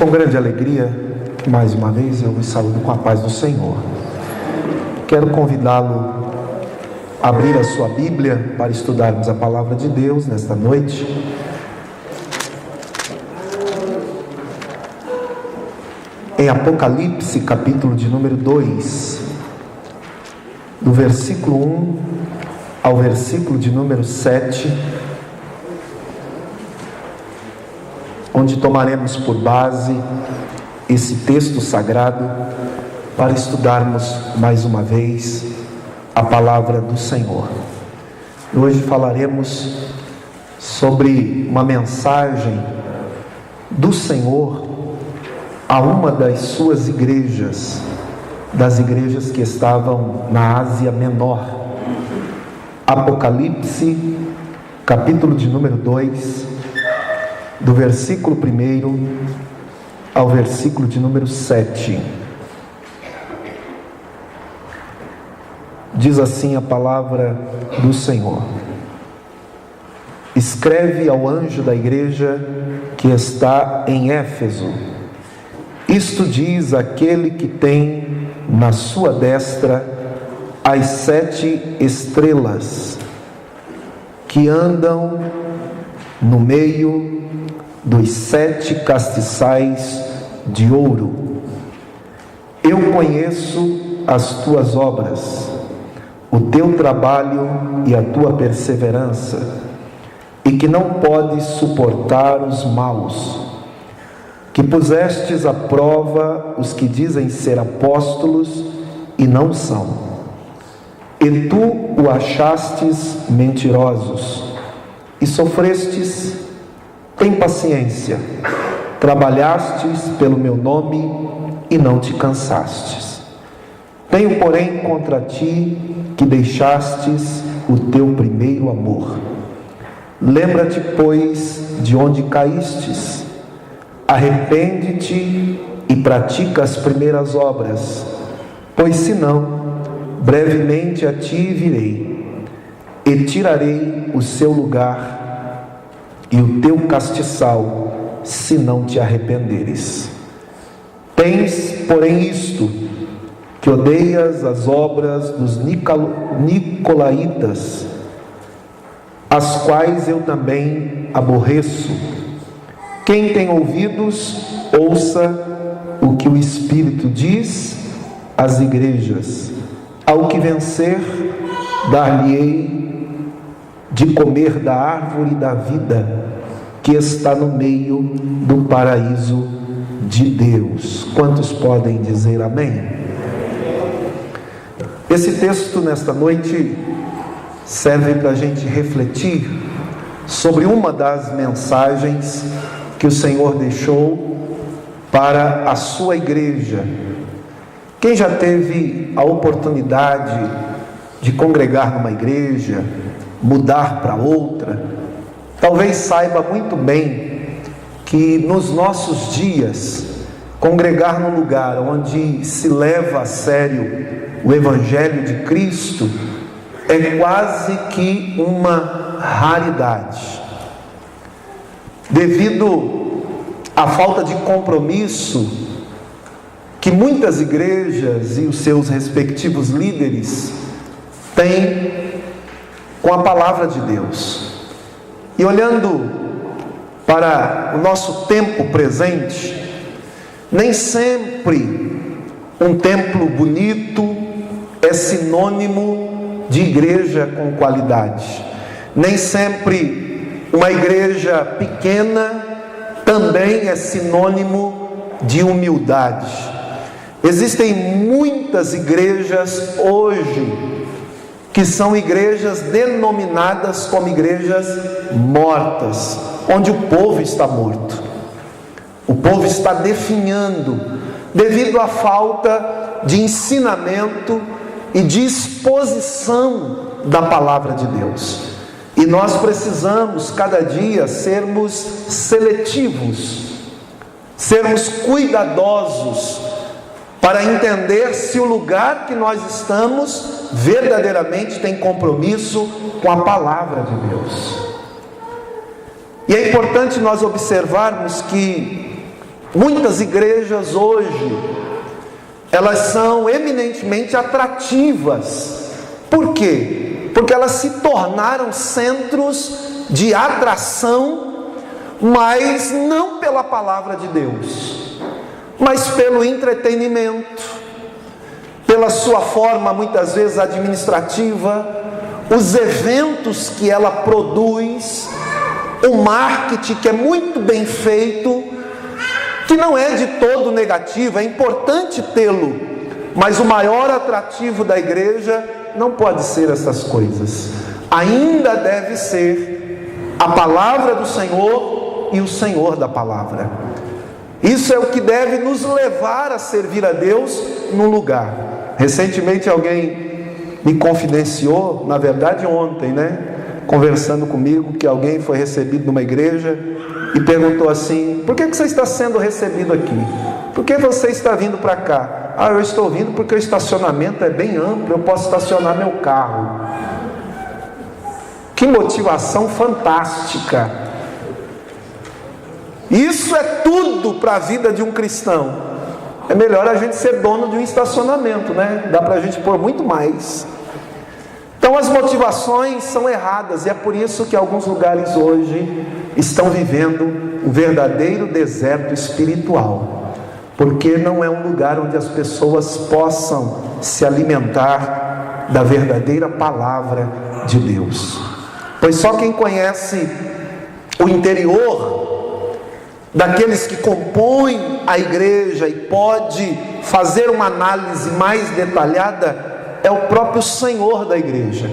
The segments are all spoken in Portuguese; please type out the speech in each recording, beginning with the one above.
com grande alegria que mais uma vez eu vos saúdo com a paz do Senhor. Quero convidá-lo a abrir a sua Bíblia para estudarmos a palavra de Deus nesta noite. Em Apocalipse, capítulo de número 2, do versículo 1 ao versículo de número 7, onde tomaremos por base esse texto sagrado para estudarmos mais uma vez a palavra do Senhor. Hoje falaremos sobre uma mensagem do Senhor a uma das suas igrejas, das igrejas que estavam na Ásia Menor. Apocalipse, capítulo de número 2, do versículo 1 ao versículo de número 7. Diz assim a palavra do Senhor: escreve ao anjo da igreja que está em Éfeso: isto diz aquele que tem na sua destra as 7 estrelas, que andam no meio dos 7 castiçais de ouro. Eu conheço as tuas obras, o teu trabalho e a tua perseverança, e que não podes suportar os maus, que pusestes à prova os que dizem ser apóstolos e não são, e tu o achastes mentirosos, e sofrestes. Tem paciência, trabalhastes pelo meu nome e não te cansastes. Tenho, porém, contra ti que deixastes o teu primeiro amor. Lembra-te, pois, de onde caístes. Arrepende-te e pratica as primeiras obras, pois senão, brevemente a ti virei, e tirarei o seu lugar e o teu castiçal, se não te arrependeres. Tens, porém, isto, que odeias as obras dos nicolaítas, as quais eu também aborreço. Quem tem ouvidos, ouça o que o Espírito diz às igrejas. Ao que vencer, dar-lhe-ei de comer da árvore da vida, que está no meio do paraíso de Deus. Quantos podem dizer amém? Esse texto nesta noite serve para a gente refletir sobre uma das mensagens que o Senhor deixou para a sua igreja. Quem já teve a oportunidade de congregar numa igreja, mudar para outra, talvez saiba muito bem que nos nossos dias, congregar num lugar onde se leva a sério o Evangelho de Cristo é quase que uma raridade, devido à falta de compromisso que muitas igrejas e os seus respectivos líderes têm com a palavra de Deus. E olhando para o nosso tempo presente, nem sempre um templo bonito é sinônimo de igreja com qualidade. Nem sempre uma igreja pequena também é sinônimo de humildade. Existem muitas igrejas hoje que são igrejas denominadas como igrejas mortas, onde o povo está morto. O povo está definhando devido à falta de ensinamento e de exposição da palavra de Deus. E nós precisamos cada dia sermos seletivos, sermos cuidadosos para entender se o lugar que nós estamos verdadeiramente tem compromisso com a palavra de Deus. E é importante nós observarmos que Muitas igrejas hoje, elas são eminentemente atrativas. Por quê? Porque elas se tornaram centros de atração, mas não pela palavra de Deus, mas pelo entretenimento, pela sua forma muitas vezes administrativa, os eventos que ela produz, o marketing que é muito bem feito, que não é de todo negativo, é importante tê-lo, mas o maior atrativo da igreja não pode ser essas coisas. Ainda deve ser a palavra do Senhor e o Senhor da palavra. Isso é o que deve nos levar a servir a Deus num lugar. Recentemente alguém me confidenciou, na verdade ontem, conversando comigo, que alguém foi recebido numa igreja e perguntou assim: por que você está sendo recebido aqui? Por que você está vindo para cá? Eu estou vindo porque o estacionamento é bem amplo, eu posso estacionar meu carro. Que motivação fantástica! Isso é tudo para a vida de um cristão. É melhor a gente ser dono de um estacionamento, Dá para a gente pôr muito mais. Então as motivações são erradas, e é por isso que alguns lugares hoje estão vivendo um verdadeiro deserto espiritual, porque não é um lugar onde as pessoas possam se alimentar da verdadeira palavra de Deus. Pois só quem conhece o interior daqueles que compõem a igreja e pode fazer uma análise mais detalhada é o próprio Senhor da igreja,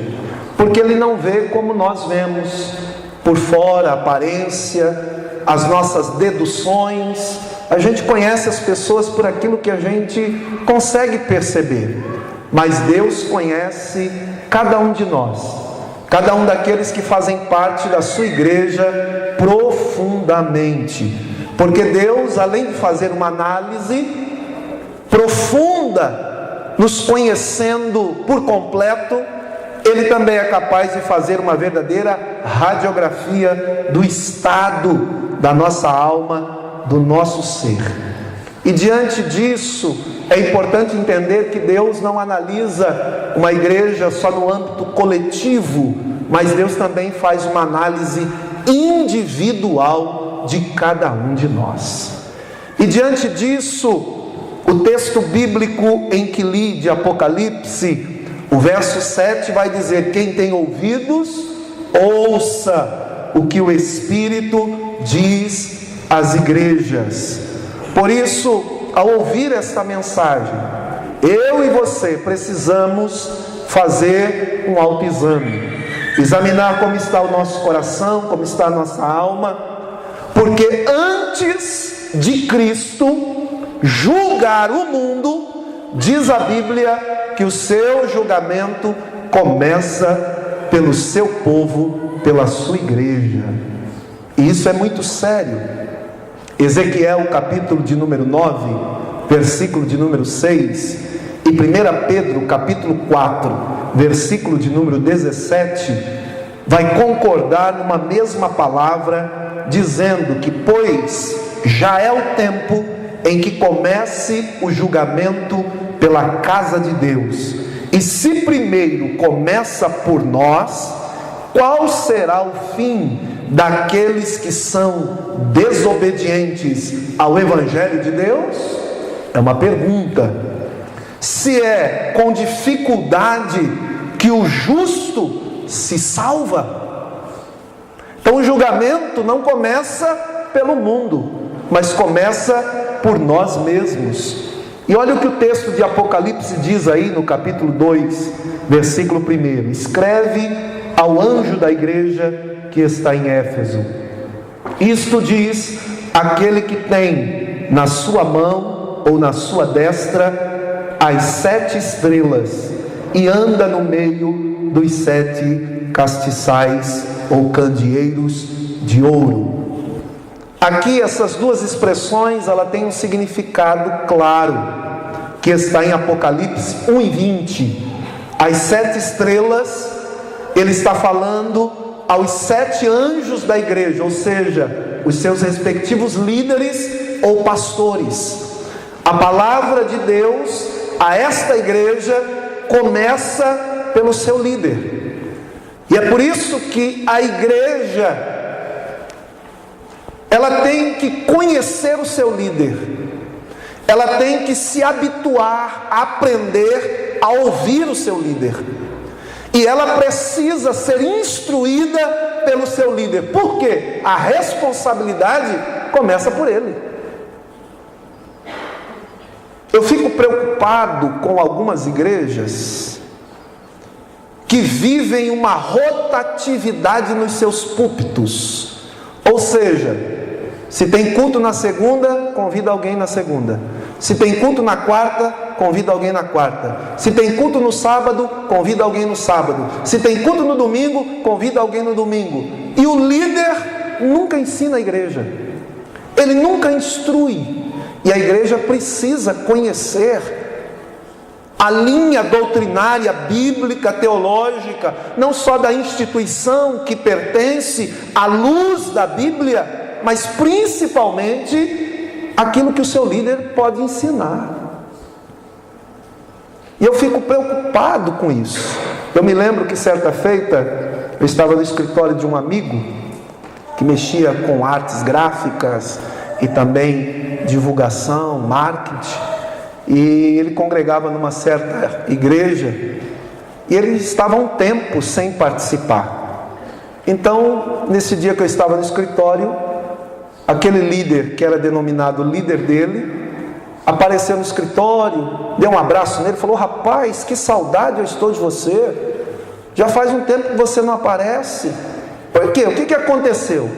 porque Ele não vê como nós vemos, por fora, a aparência, as nossas deduções. A gente conhece as pessoas por aquilo que a gente consegue perceber, mas Deus conhece cada um de nós, cada um daqueles que fazem parte da sua igreja profundamente, porque Deus, além de fazer uma análise profunda, nos conhecendo por completo, Ele também é capaz de fazer uma verdadeira radiografia do estado da nossa alma, do nosso ser. E diante disso, é importante entender que Deus não analisa uma igreja só no âmbito coletivo, mas Deus também faz uma análise individual de cada um de nós. E diante disso, o texto bíblico em que li de Apocalipse, o verso 7 vai dizer: quem tem ouvidos, ouça o que o Espírito diz às igrejas. Por isso, ao ouvir esta mensagem, eu e você precisamos fazer um autoexame, examinar como está o nosso coração, como está a nossa alma, porque antes de Cristo julgar o mundo, diz a Bíblia que o seu julgamento começa pelo seu povo, pela sua igreja. E isso é muito sério. Ezequiel capítulo de número 9, versículo de número 6, e 1 Pedro capítulo 4, versículo de número 17, vai concordar numa mesma palavra, dizendo que pois já é o tempo em que comece o julgamento pela casa de Deus, e se primeiro começa por nós, qual será o fim daqueles que são desobedientes ao Evangelho de Deus? É uma pergunta. Se é com dificuldade que o justo se salva, então o julgamento não começa pelo mundo, mas começa por nós mesmos. E olha o que o texto de Apocalipse diz aí no capítulo 2, versículo 1: escreve ao anjo da igreja que está em Éfeso: isto diz aquele que tem na sua mão ou na sua destra as 7 estrelas e anda no meio dos 7 castiçais ou candeeiros de ouro. Aqui essas duas expressões, ela tem um significado claro, que está em Apocalipse 1:20. As 7 estrelas, ele está falando aos 7 anjos da igreja, ou seja, os seus respectivos líderes ou pastores. A palavra de Deus a esta igreja começa pelo seu líder. E é por isso que a igreja, ela tem que conhecer o seu líder. Ela tem que se habituar a aprender a ouvir o seu líder. E ela precisa ser instruída pelo seu líder. Por quê? A responsabilidade começa por ele. Eu fico preocupado com algumas igrejas que vivem uma rotatividade nos seus púlpitos. Ou seja, se tem culto na segunda, convida alguém na segunda. Se tem culto na quarta, convida alguém na quarta. Se tem culto no sábado, convida alguém no sábado. Se tem culto no domingo, convida alguém no domingo. E o líder nunca ensina a igreja. Ele nunca instrui. E a igreja precisa conhecer a linha doutrinária, bíblica, teológica, não só da instituição que pertence à luz da Bíblia, mas principalmente aquilo que o seu líder pode ensinar. E eu fico preocupado com isso. Eu me lembro que certa feita eu estava no escritório de um amigo que mexia com artes gráficas e também divulgação, marketing, e ele congregava numa certa igreja e ele estava há um tempo sem participar. Então, nesse dia que eu estava no escritório, aquele líder, que era denominado líder dele, apareceu no escritório, deu um abraço nele, falou: rapaz, que saudade eu estou de você, já faz um tempo que você não aparece. Por quê? O que aconteceu?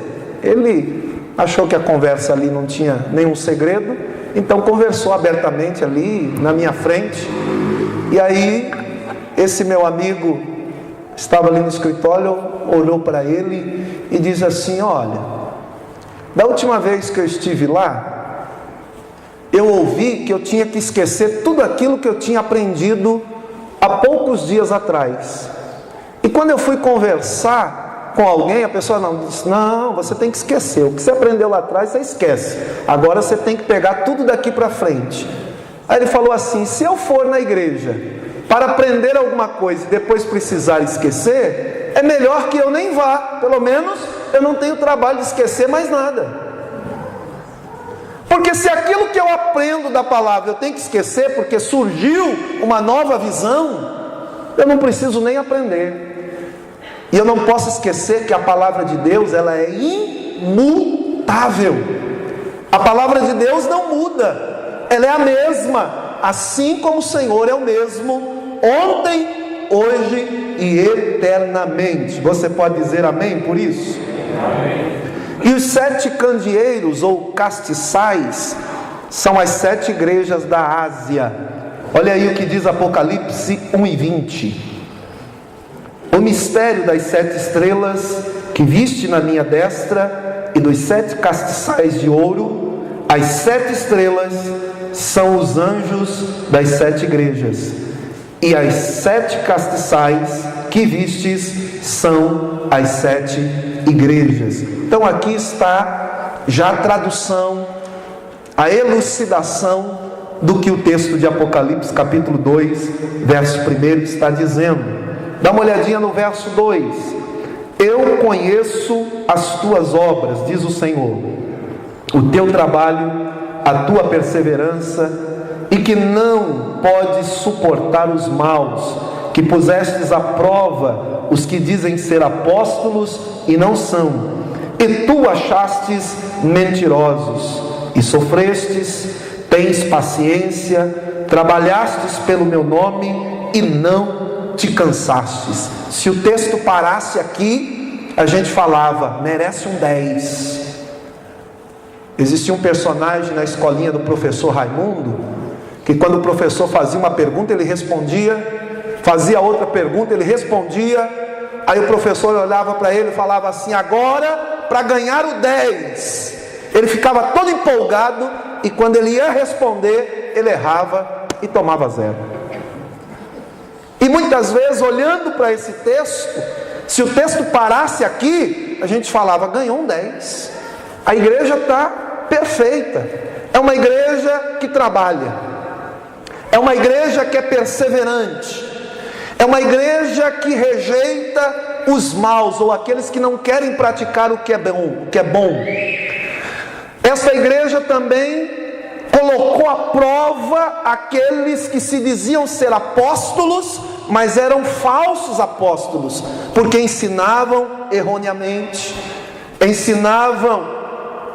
Ele achou que a conversa ali não tinha nenhum segredo, então conversou abertamente ali na minha frente. E aí esse meu amigo estava ali no escritório, olhou para ele e disse assim: olha, da última vez que eu estive lá, eu ouvi que eu tinha que esquecer tudo aquilo que eu tinha aprendido há poucos dias atrás. E quando eu fui conversar com alguém, a pessoa disse: não, você tem que esquecer. O que você aprendeu lá atrás, você esquece. Agora você tem que pegar tudo daqui para frente. Aí ele falou assim: se eu for na igreja para aprender alguma coisa e depois precisar esquecer, é melhor que eu nem vá. Pelo menos eu não tenho trabalho de esquecer mais nada. Porque se aquilo que eu aprendo da palavra eu tenho que esquecer porque surgiu uma nova visão, eu não preciso nem aprender. E eu não posso esquecer que a palavra de Deus, ela é imutável. A palavra de Deus não muda, ela é a mesma, assim como o Senhor é o mesmo, ontem, hoje e eternamente. Você pode dizer amém por isso? Amém. E os 7 candeeiros ou castiçais são as 7 igrejas da Ásia. Olha aí o que diz Apocalipse 1:20. O mistério das 7 estrelas que viste na minha destra e dos 7 castiçais de ouro. As 7 estrelas são os anjos das 7 igrejas, e as 7 castiçais que vistes são as 7 igrejas. Então aqui está já a tradução, a elucidação do que o texto de Apocalipse capítulo 2, verso 1 está dizendo. Dá uma olhadinha no verso 2. Eu conheço as tuas obras, diz o Senhor, o teu trabalho, a tua perseverança, e que não podes suportar os maus, que pusestes à prova os que dizem ser apóstolos e não são, e tu achastes mentirosos, e sofrestes, tens paciência, trabalhastes pelo meu nome e não te cansastes. Se o texto parasse aqui, a gente falava: merece um 10. Existia um personagem na escolinha do professor Raimundo, que quando o professor fazia uma pergunta, ele respondia, fazia outra pergunta, ele respondia, aí o professor olhava para ele e falava assim: agora, para ganhar o 10. Ele ficava todo empolgado, e quando ele ia responder, ele errava e tomava 0. E muitas vezes, olhando para esse texto, se o texto parasse aqui, a gente falava: ganhou um 10. A igreja está perfeita. É uma igreja que trabalha, é uma igreja que é perseverante, é uma igreja que rejeita os maus, ou aqueles que não querem praticar o que é bom. Essa igreja também colocou à prova aqueles que se diziam ser apóstolos, mas eram falsos apóstolos, porque ensinavam erroneamente, ensinavam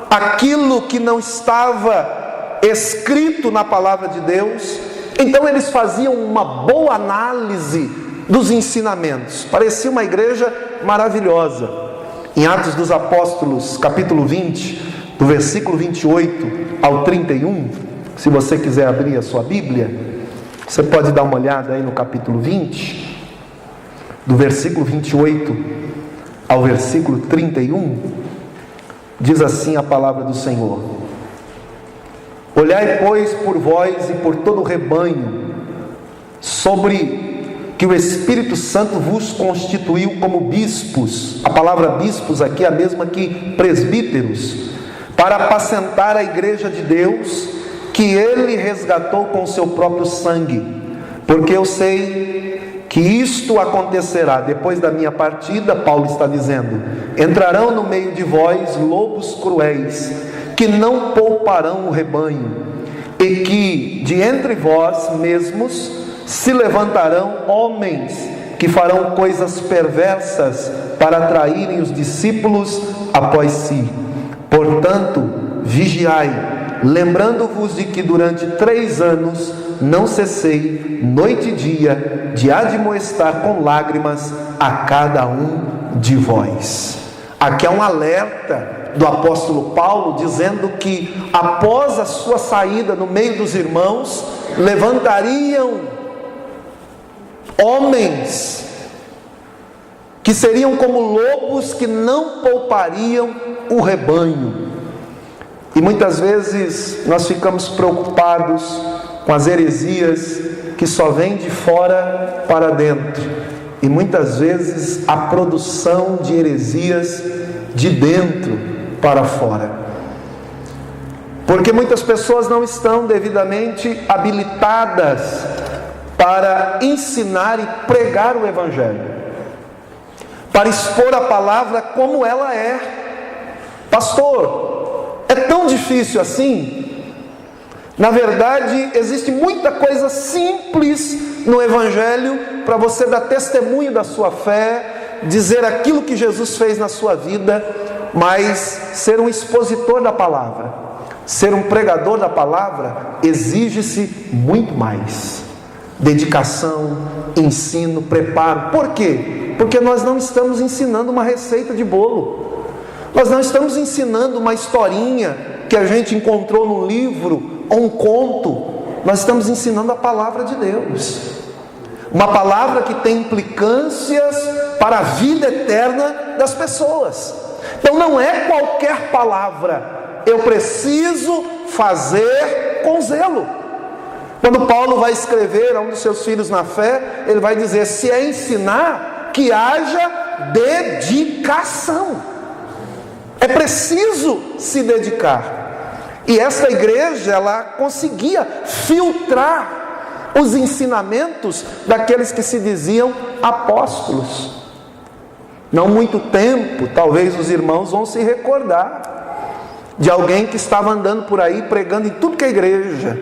aquilo que não estava escrito na palavra de Deus. Então eles faziam uma boa análise dos ensinamentos. Parecia uma igreja maravilhosa. Em Atos dos Apóstolos, capítulo 20, do versículo 28 ao 31, se você quiser abrir a sua Bíblia, você pode dar uma olhada aí no capítulo 20, do versículo 28 ao versículo 31, diz assim a palavra do Senhor: olhai, pois, por vós e por todo o rebanho, sobre que o Espírito Santo vos constituiu como bispos. A palavra bispos aqui é a mesma que presbíteros, para apacentar a igreja de Deus, que Ele resgatou com o seu próprio sangue. Porque eu sei que isto acontecerá depois da minha partida. Paulo está dizendo: entrarão no meio de vós lobos cruéis, que não pouparão o rebanho, e que de entre vós mesmos se levantarão homens que farão coisas perversas para atraírem os discípulos após si. Portanto, vigiai, lembrando-vos de que durante 3 anos não cessei, noite e dia, de admoestar com lágrimas a cada um de vós. Aqui é um alerta do apóstolo Paulo, dizendo que após a sua saída no meio dos irmãos, levantariam homens que seriam como lobos que não poupariam o rebanho. E muitas vezes nós ficamos preocupados com as heresias que só vêm de fora para dentro, e muitas vezes a produção de heresias de dentro para fora, porque muitas pessoas não estão devidamente habilitadas para ensinar e pregar o Evangelho, para expor a palavra como ela é. Pastor, é tão difícil assim? Na verdade, existe muita coisa simples no Evangelho para você dar testemunho da sua fé, dizer aquilo que Jesus fez na sua vida, mas ser um expositor da palavra, ser um pregador da palavra, exige-se muito mais dedicação, ensino, preparo. Por quê? Porque nós não estamos ensinando uma receita de bolo, nós não estamos ensinando uma historinha que a gente encontrou num livro ou um conto. Nós estamos ensinando a palavra de Deus, uma palavra que tem implicâncias para a vida eterna das pessoas. Então não é qualquer palavra, eu preciso fazer com zelo. Quando Paulo vai escrever a um dos seus filhos na fé, ele vai dizer: se é ensinar, que haja dedicação. É preciso se dedicar. E essa igreja, ela conseguia filtrar os ensinamentos daqueles que se diziam apóstolos. Não muito tempo, talvez os irmãos vão se recordar de alguém que estava andando por aí pregando em tudo que é igreja.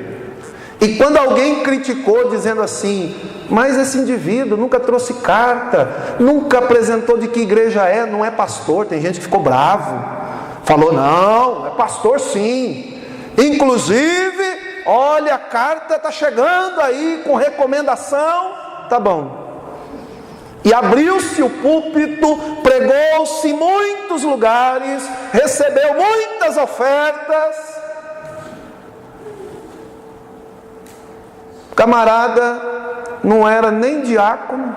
E quando alguém criticou, dizendo assim: mas esse indivíduo nunca trouxe carta, nunca apresentou de que igreja é, não é pastor. Tem gente que ficou bravo, falou: não, é pastor sim, inclusive, olha, a carta está chegando aí com recomendação. Tá bom. E abriu-se o púlpito, pregou-se em muitos lugares, recebeu muitas ofertas. Camarada não era nem diácono,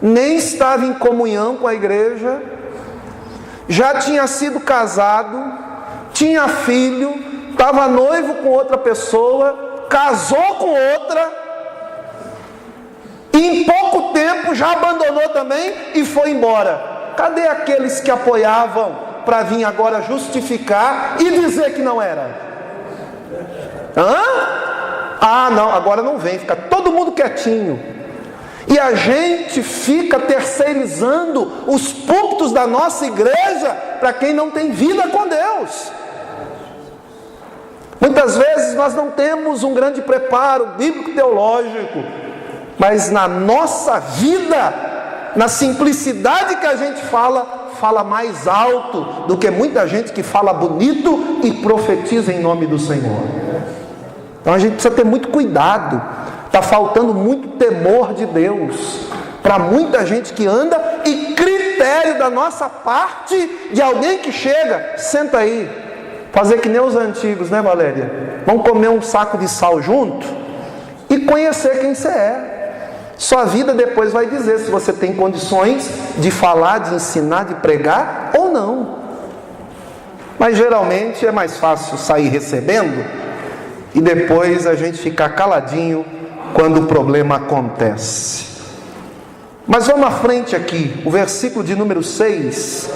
nem estava em comunhão com a igreja, já tinha sido casado, tinha filho, estava noivo com outra pessoa, casou com outra, e em pouco tempo já abandonou também e foi embora. Cadê aqueles que apoiavam para vir agora justificar e dizer que não era? Ah, não, agora não vem, fica todo mundo quietinho. E a gente fica terceirizando os púlpitos da nossa igreja para quem não tem vida com Deus. Muitas vezes nós não temos um grande preparo bíblico-teológico, mas na nossa vida, na simplicidade que a gente fala mais alto do que muita gente que fala bonito e profetiza em nome do Senhor. Então a gente precisa ter muito cuidado. Está faltando muito temor de Deus para muita gente que anda, e critério da nossa parte de alguém que chega, senta aí, fazer que nem os antigos, né, Valéria? Vamos comer um saco de sal junto e conhecer quem você é. Sua vida depois vai dizer se você tem condições de falar, de ensinar, de pregar ou não. Mas geralmente é mais fácil sair recebendo e depois a gente ficar caladinho quando o problema acontece. Mas vamos à frente aqui, o versículo de número 6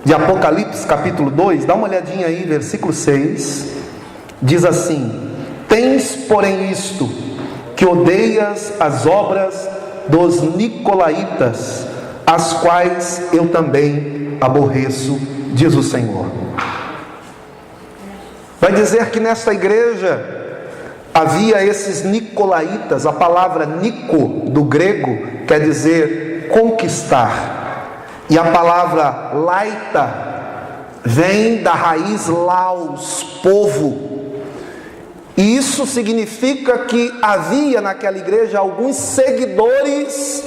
de Apocalipse capítulo 2, dá uma olhadinha aí, versículo 6, diz assim: tens porém isto, que odeias as obras dos nicolaítas, as quais eu também aborreço, diz o Senhor. Vai dizer que nesta igreja havia esses nicolaítas. A palavra nico, do grego, quer dizer conquistar. E a palavra laita vem da raiz laos, povo. E isso significa que havia naquela igreja alguns seguidores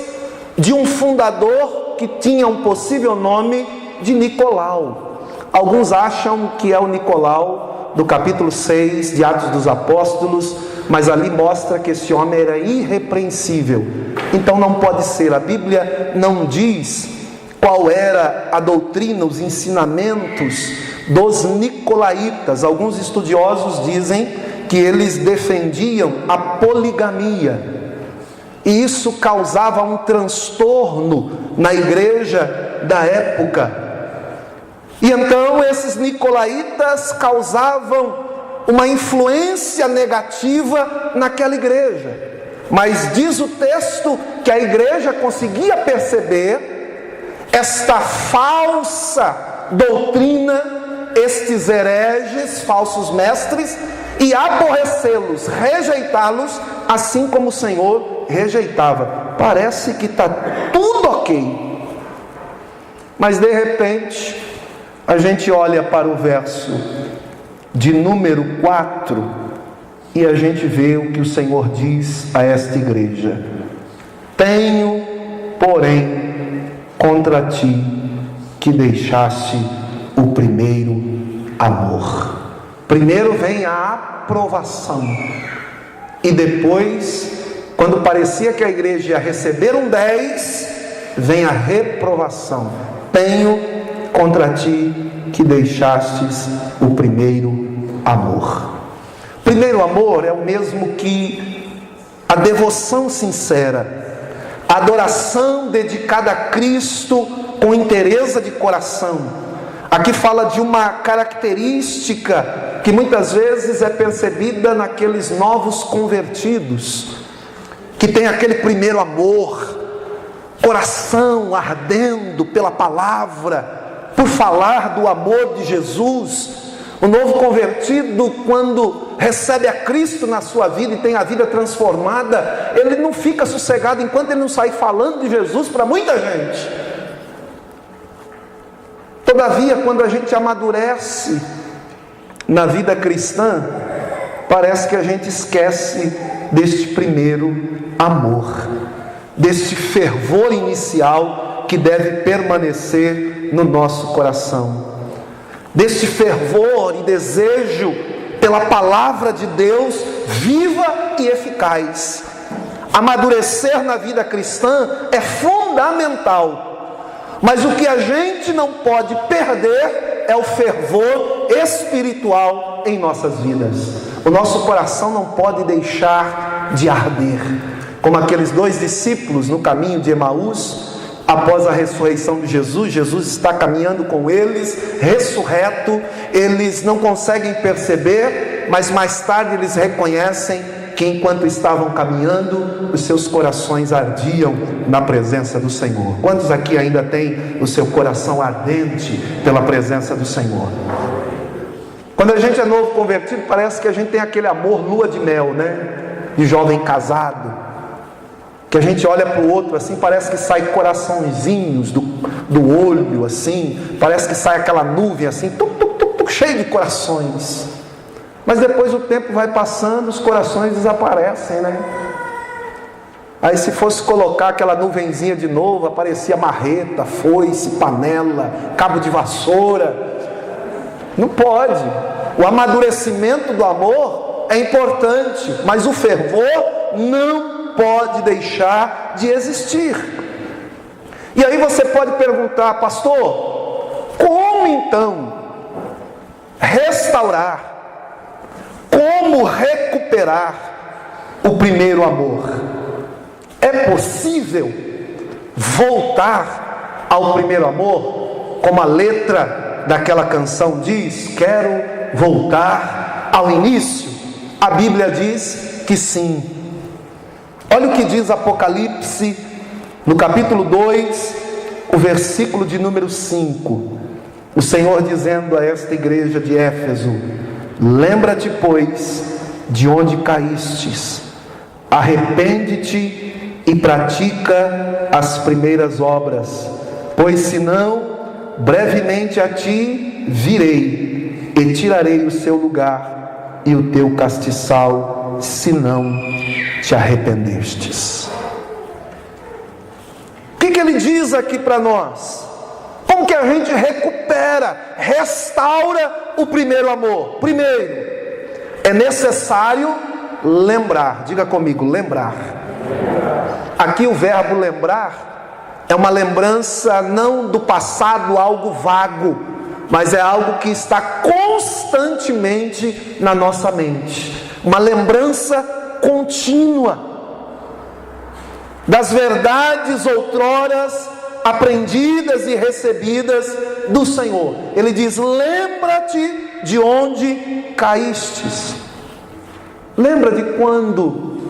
de um fundador que tinha um possível nome de Nicolau. Alguns acham que é o Nicolau do capítulo 6 de Atos dos Apóstolos, mas ali mostra que esse homem era irrepreensível. Então não pode ser. A Bíblia não diz qual era a doutrina, os ensinamentos dos nicolaítas. Alguns estudiosos dizem que eles defendiam a poligamia, e isso causava um transtorno na igreja da época. E então esses nicolaítas causavam uma influência negativa naquela igreja. Mas diz o texto que a igreja conseguia perceber esta falsa doutrina, estes hereges, falsos mestres, e aborrecê-los, rejeitá-los, assim como o Senhor rejeitava. Parece que está tudo ok, mas de repente a gente olha para o verso de número 4 e a gente vê o que o Senhor diz a esta igreja: tenho, porém, contra ti que deixaste o primeiro amor. Primeiro vem a aprovação, e depois, quando parecia que a igreja ia receber um 10, vem a reprovação. Tenho contra ti que deixastes o primeiro amor. Primeiro amor é o mesmo que a devoção sincera, a adoração dedicada a Cristo com inteireza de coração. Aqui fala de uma característica que muitas vezes é percebida naqueles novos convertidos, que tem aquele primeiro amor, coração ardendo pela palavra, por falar do amor de Jesus. O novo convertido, quando recebe a Cristo na sua vida e tem a vida transformada, ele não fica sossegado enquanto ele não sair falando de Jesus para muita gente. Todavia, quando a gente amadurece na vida cristã, parece que a gente esquece deste primeiro amor, deste fervor inicial que deve permanecer no nosso coração, deste fervor e desejo pela palavra de Deus viva e eficaz. Amadurecer na vida cristã é fundamental. Mas o que a gente não pode perder é o fervor espiritual em nossas vidas. O nosso coração não pode deixar de arder. Como aqueles 2 discípulos no caminho de Emaús, após a ressurreição de Jesus, Jesus está caminhando com eles, ressurreto, eles não conseguem perceber, mas mais tarde eles reconhecem que enquanto estavam caminhando, os seus corações ardiam na presença do Senhor. Quantos aqui ainda têm o seu coração ardente pela presença do Senhor? Quando a gente é novo convertido, parece que a gente tem aquele amor lua de mel, né? De jovem casado, que a gente olha para o outro assim, parece que sai coraçõezinhos do olho assim, parece que sai aquela nuvem assim, cheio de corações. Mas depois o tempo vai passando, os corações desaparecem, né? Aí se fosse colocar aquela nuvenzinha de novo, aparecia marreta, foice, panela, cabo de vassoura. Não pode. O amadurecimento do amor é importante, mas o fervor não pode deixar de existir. E aí você pode perguntar: pastor, como então restaurar, como recuperar o primeiro amor? É possível voltar ao primeiro amor? Como a letra daquela canção diz: quero voltar ao início. A Bíblia diz que sim. Olha o que diz Apocalipse, no capítulo 2, o versículo de número 5. O Senhor dizendo a esta igreja de Éfeso: lembra-te, pois, de onde caístes, arrepende-te e pratica as primeiras obras, pois senão, brevemente a ti virei e tirarei o seu lugar e o teu castiçal, se não te arrependestes. O que ele diz aqui para nós? Como que a gente recupera, restaura o primeiro amor? Primeiro, é necessário lembrar. Diga comigo, lembrar. Aqui o verbo lembrar é uma lembrança não do passado, algo vago, mas é algo que está constantemente na nossa mente. Uma lembrança contínua das verdades outroras aprendidas e recebidas do Senhor. Ele diz: lembra-te de onde caístes. Lembra de quando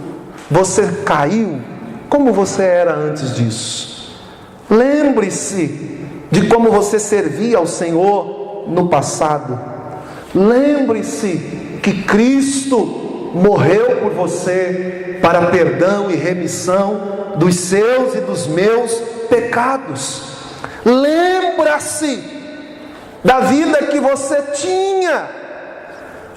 você caiu, como você era antes disso. Lembre-se de como você servia ao Senhor no passado. Lembre-se que Cristo morreu por você para perdão e remissão dos seus e dos meus pecados. Lembra-se da vida que você tinha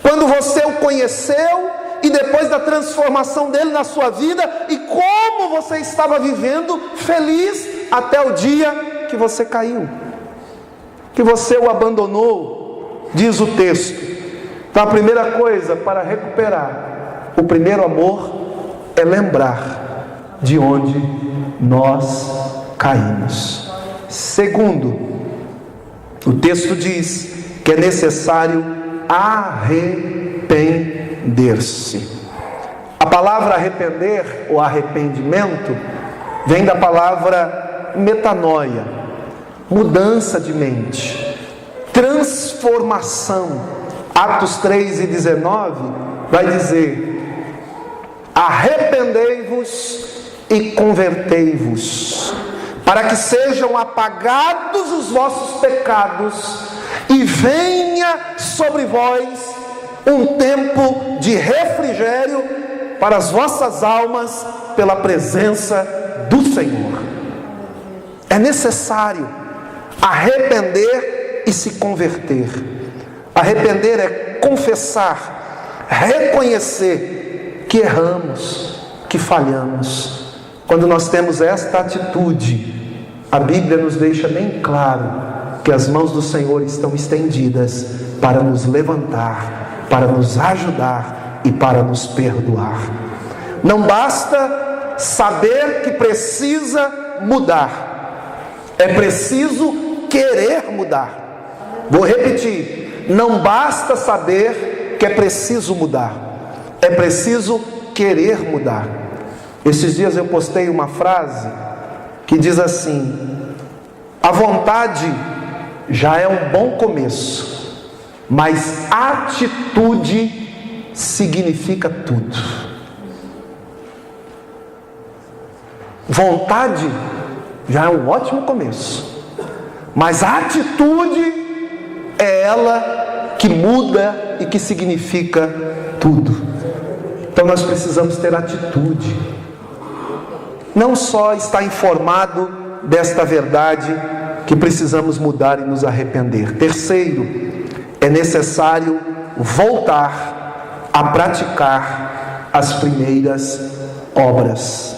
quando você o conheceu e depois da transformação dele na sua vida, e como você estava vivendo feliz até o dia que você caiu, que você o abandonou, diz o texto. Então a primeira coisa para recuperar o primeiro amor é lembrar de onde nós caímos. Segundo, o texto diz que é necessário arrepender-se. A palavra arrepender ou arrependimento vem da palavra metanoia, mudança de mente, transformação. Atos 3:19 vai dizer: arrependei-vos e convertei-vos, para que sejam apagados os vossos pecados e venha sobre vós um tempo de refrigério para as vossas almas pela presença do Senhor. É necessário arrepender e se converter. Arrepender é confessar, reconhecer que erramos, que falhamos. Quando nós temos esta atitude, a Bíblia nos deixa bem claro que as mãos do Senhor estão estendidas para nos levantar, para nos ajudar e para nos perdoar. Não basta saber que precisa mudar, é preciso querer mudar. Vou repetir: não basta saber que é preciso mudar, é preciso querer mudar. Esses dias eu postei uma frase que diz assim: a vontade já é um bom começo, mas a atitude significa tudo. Vontade já é um ótimo começo, mas a atitude é ela que muda e que significa tudo. Então nós precisamos ter atitude, não só estar informado desta verdade, que precisamos mudar e nos arrepender. Terceiro, é necessário voltar a praticar as primeiras obras.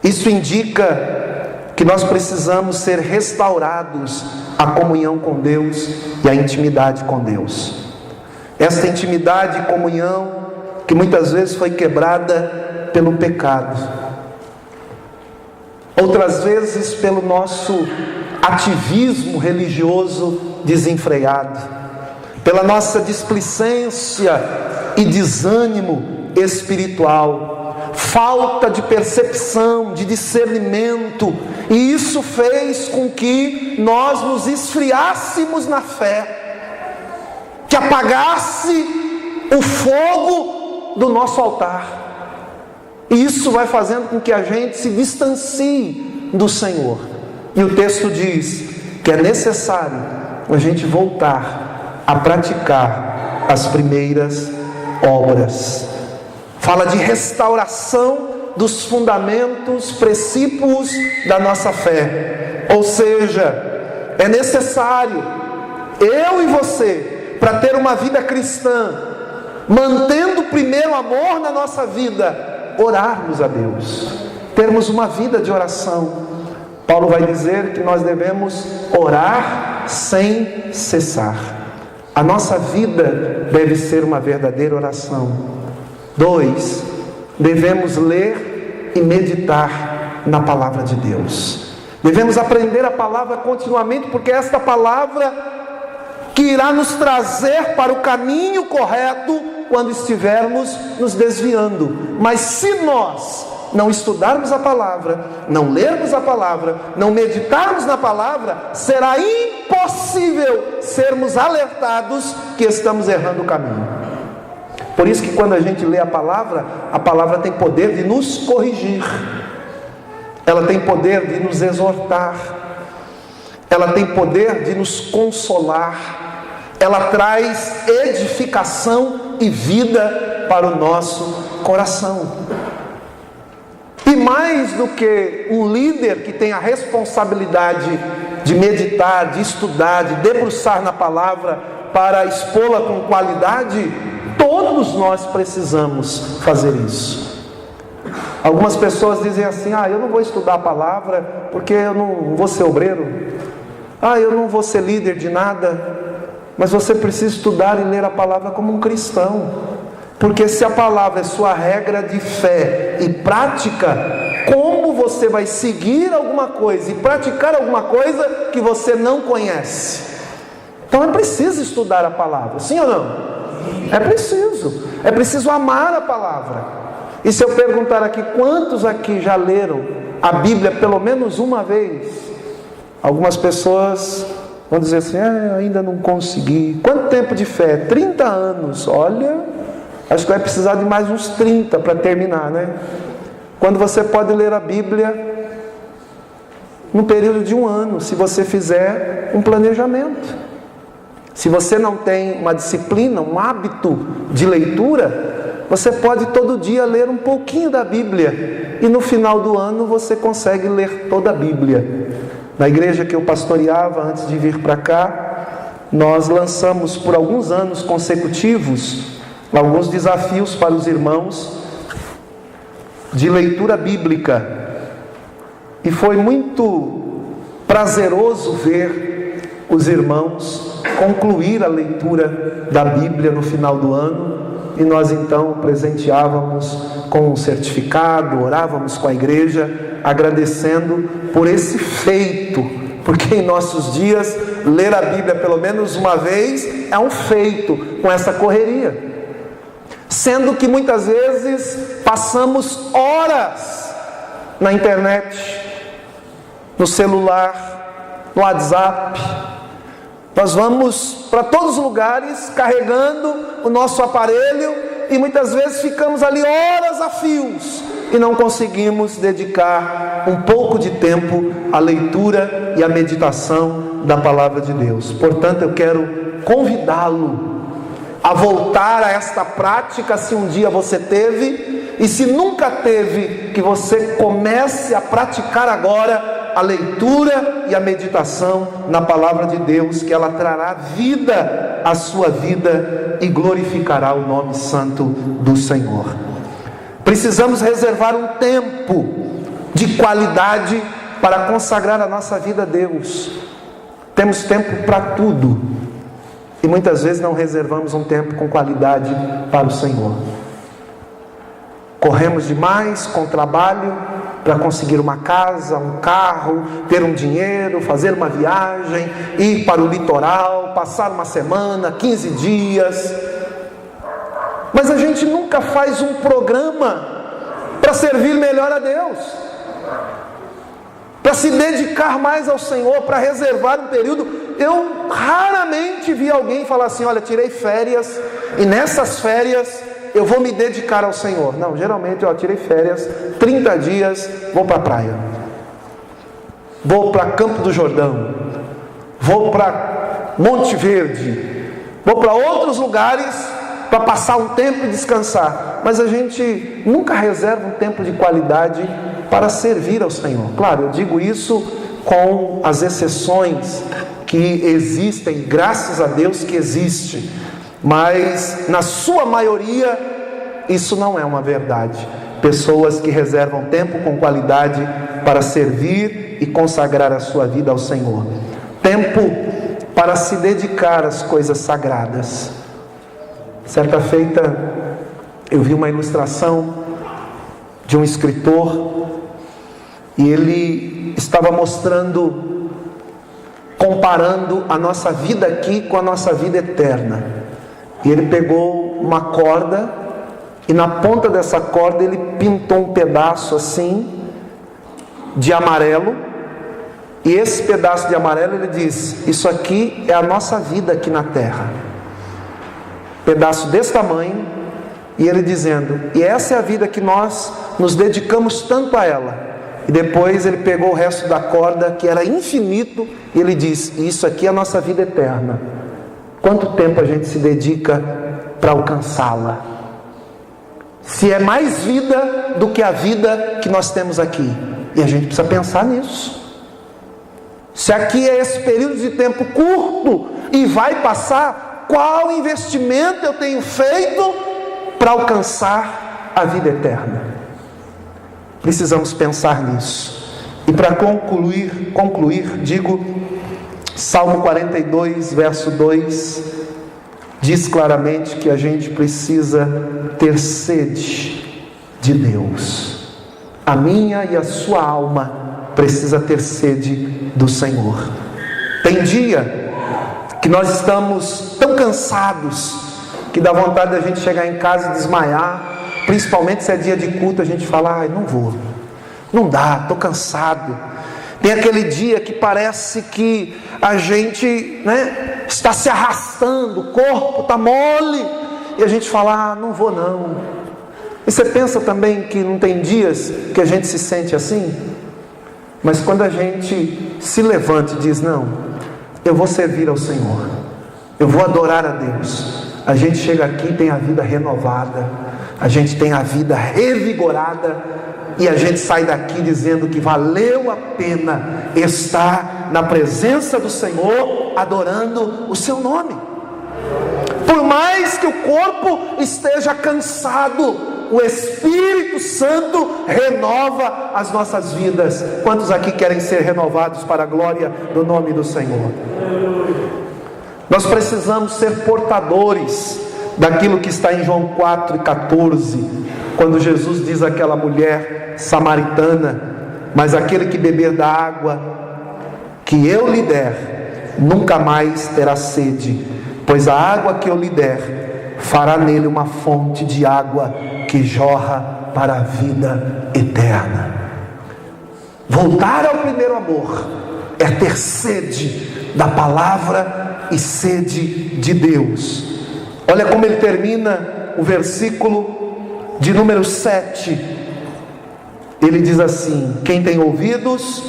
Isso indica que nós precisamos ser restaurados à comunhão com Deus e à intimidade com Deus. Esta intimidade e comunhão que muitas vezes foi quebrada pelo pecado, outras vezes pelo nosso ativismo religioso desenfreado, pela nossa displicência e desânimo espiritual, falta de percepção, de discernimento, e isso fez com que nós nos esfriássemos na fé, que apagasse o fogo do nosso altar. E isso vai fazendo com que a gente se distancie do Senhor. E o texto diz que é necessário a gente voltar a praticar as primeiras obras. Fala de restauração dos fundamentos, princípios da nossa fé. Ou seja, é necessário eu e você, para ter uma vida cristã, mantendo o primeiro amor na nossa vida, orarmos a Deus, termos uma vida de oração. Paulo vai dizer que nós devemos orar sem cessar. A nossa vida deve ser uma verdadeira oração. 2, devemos ler e meditar na palavra de Deus. Devemos aprender a palavra continuamente, porque é esta palavra que irá nos trazer para o caminho correto quando estivermos nos desviando. Mas se nós não estudarmos a palavra, não lermos a palavra, não meditarmos na palavra, será impossível sermos alertados que estamos errando o caminho. Por isso que quando a gente lê a palavra tem poder de nos corrigir, ela tem poder de nos exortar, ela tem poder de nos consolar, ela traz edificação e vida para o nosso coração. E mais do que um líder que tem a responsabilidade de meditar, de estudar, de debruçar na palavra para expô-la com qualidade, todos nós precisamos fazer isso. Algumas pessoas dizem assim: eu não vou estudar a palavra porque eu não vou ser obreiro, eu não vou ser líder de nada. Mas você precisa estudar e ler a palavra como um cristão, porque se a palavra é sua regra de fé e prática, como você vai seguir alguma coisa e praticar alguma coisa que você não conhece? Então é preciso estudar a palavra, sim ou não? É preciso amar a palavra. E se eu perguntar aqui, quantos aqui já leram a Bíblia pelo menos uma vez? Algumas pessoas vão dizer assim: ainda não consegui. Quanto tempo de fé? 30 anos. Olha, acho que vai precisar de mais uns 30 para terminar, né? Quando você pode ler a Bíblia no período de 1 ano, se você fizer um planejamento. Se você não tem uma disciplina, um hábito de leitura, você pode todo dia ler um pouquinho da Bíblia, e no final do ano você consegue ler toda a Bíblia. Na igreja que eu pastoreava antes de vir para cá, nós lançamos por alguns anos consecutivos alguns desafios para os irmãos de leitura bíblica, e foi muito prazeroso ver os irmãos concluir a leitura da Bíblia no final do ano, e nós então presenteávamos com um certificado, orávamos com a igreja agradecendo por esse feito, porque em nossos dias ler a Bíblia pelo menos uma vez é um feito com essa correria, sendo que muitas vezes passamos horas na internet, no celular, no WhatsApp, Nós vamos para todos os lugares carregando o nosso aparelho e muitas vezes ficamos ali horas a fios e não conseguimos dedicar um pouco de tempo à leitura e à meditação da palavra de Deus. Portanto, eu quero convidá-lo a voltar a esta prática, se um dia você teve, e se nunca teve, que você comece a praticar agora a leitura e a meditação na palavra de Deus, que ela trará vida à sua vida e glorificará o nome santo do Senhor. Precisamos reservar um tempo de qualidade para consagrar a nossa vida a Deus. Temos tempo para tudo e muitas vezes não reservamos um tempo com qualidade para o Senhor. Corremos demais com trabalho para conseguir uma casa, um carro, ter um dinheiro, fazer uma viagem, ir para o litoral, passar uma semana, 15 dias. Mas a gente nunca faz um programa para servir melhor a Deus, para se dedicar mais ao Senhor, para reservar um período. Eu raramente vi alguém falar assim: olha, tirei férias e nessas férias eu vou me dedicar ao Senhor. Não, geralmente eu tirei férias, 30 dias, vou para a praia, vou para Campo do Jordão, vou para Monte Verde, vou para outros lugares para passar um tempo e descansar. Mas a gente nunca reserva um tempo de qualidade para servir ao Senhor. Claro, eu digo isso com as exceções que existem, graças a Deus que existe, mas na sua maioria isso não é uma verdade. Pessoas que reservam tempo com qualidade para servir e consagrar a sua vida ao Senhor. Tempo para se dedicar às coisas sagradas. Certa feita eu vi uma ilustração de um escritor e ele estava mostrando, comparando a nossa vida aqui com a nossa vida eterna. E ele pegou uma corda e na ponta dessa corda ele pintou um pedaço assim de amarelo, e esse pedaço de amarelo ele diz: isso aqui é a nossa vida aqui na terra. Pedaço desse tamanho, e ele dizendo: e essa é a vida que nós nos dedicamos tanto a ela. E depois ele pegou o resto da corda, que era infinito, e ele diz: isso aqui é a nossa vida eterna. Quanto tempo a gente se dedica para alcançá-la? Se é mais vida do que a vida que nós temos aqui, e a gente precisa pensar nisso. Se aqui é esse período de tempo curto e vai passar, qual investimento eu tenho feito para alcançar a vida eterna? Precisamos pensar nisso. E para concluir, digo, Salmo 42, verso 2, diz claramente que a gente precisa ter sede de Deus. A minha e a sua alma precisa ter sede do Senhor. Tem dia que nós estamos tão cansados que dá vontade da gente chegar em casa e desmaiar. Principalmente se é dia de culto, a gente fala: ai, não vou, não dá, estou cansado. Tem aquele dia que parece que a gente está se arrastando, o corpo está mole, e a gente fala: ah, não vou não. E você pensa também que não tem dias que a gente se sente assim? Mas quando a gente se levanta e diz: não, eu vou servir ao Senhor, eu vou adorar a Deus, a gente chega aqui e tem a vida renovada, a gente tem a vida revigorada, e a gente sai daqui dizendo que valeu a pena estar na presença do Senhor, adorando o seu nome. Por mais que o corpo esteja cansado, o Espírito Santo renova as nossas vidas. Quantos aqui querem ser renovados para a glória do nome do Senhor? Nós precisamos ser portadores daquilo que está em João 4,14, quando Jesus diz àquela mulher samaritana: mas aquele que beber da água que eu lhe der, nunca mais terá sede, pois a água que eu lhe der fará nele uma fonte de água que jorra para a vida eterna. Voltar ao primeiro amor é ter sede da palavra e sede de Deus. Olha como ele termina o versículo de número 7. Ele diz assim: quem tem ouvidos,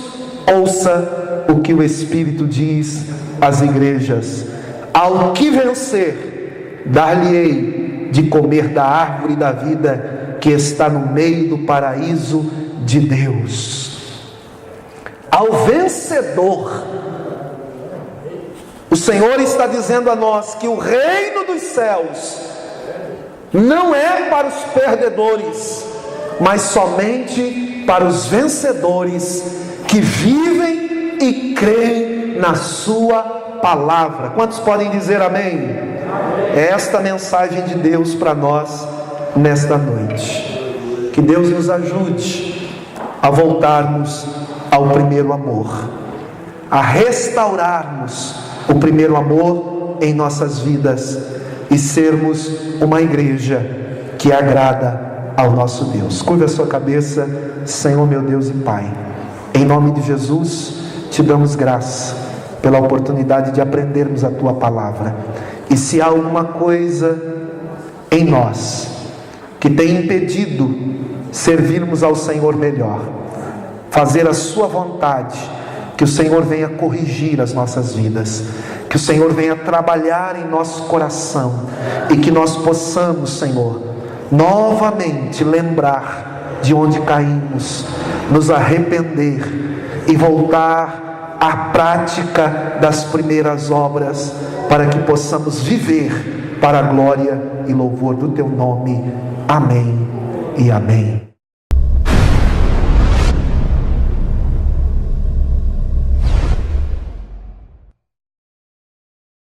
ouça o que o Espírito diz às igrejas. Ao que vencer, dar-lhe-ei de comer da árvore da vida que está no meio do paraíso de Deus. Ao vencedor, o Senhor está dizendo a nós que o reino dos céus não é para os perdedores, mas somente para os vencedores que vivem e creem na sua palavra. Quantos podem dizer amém? É esta mensagem de Deus para nós nesta noite. Que Deus nos ajude a voltarmos ao primeiro amor, a restaurarmos o primeiro amor em nossas vidas e sermos uma igreja que agrada ao nosso Deus. Curva a sua cabeça. Senhor meu Deus e Pai, em nome de Jesus te damos graça pela oportunidade de aprendermos a tua palavra. E se há alguma coisa em nós que tem impedido servirmos ao Senhor melhor, fazer a sua vontade, que o Senhor venha corrigir as nossas vidas, que o Senhor venha trabalhar em nosso coração e que nós possamos, Senhor, novamente lembrar de onde caímos, nos arrepender e voltar à prática das primeiras obras, para que possamos viver para a glória e louvor do teu nome. Amém e amém.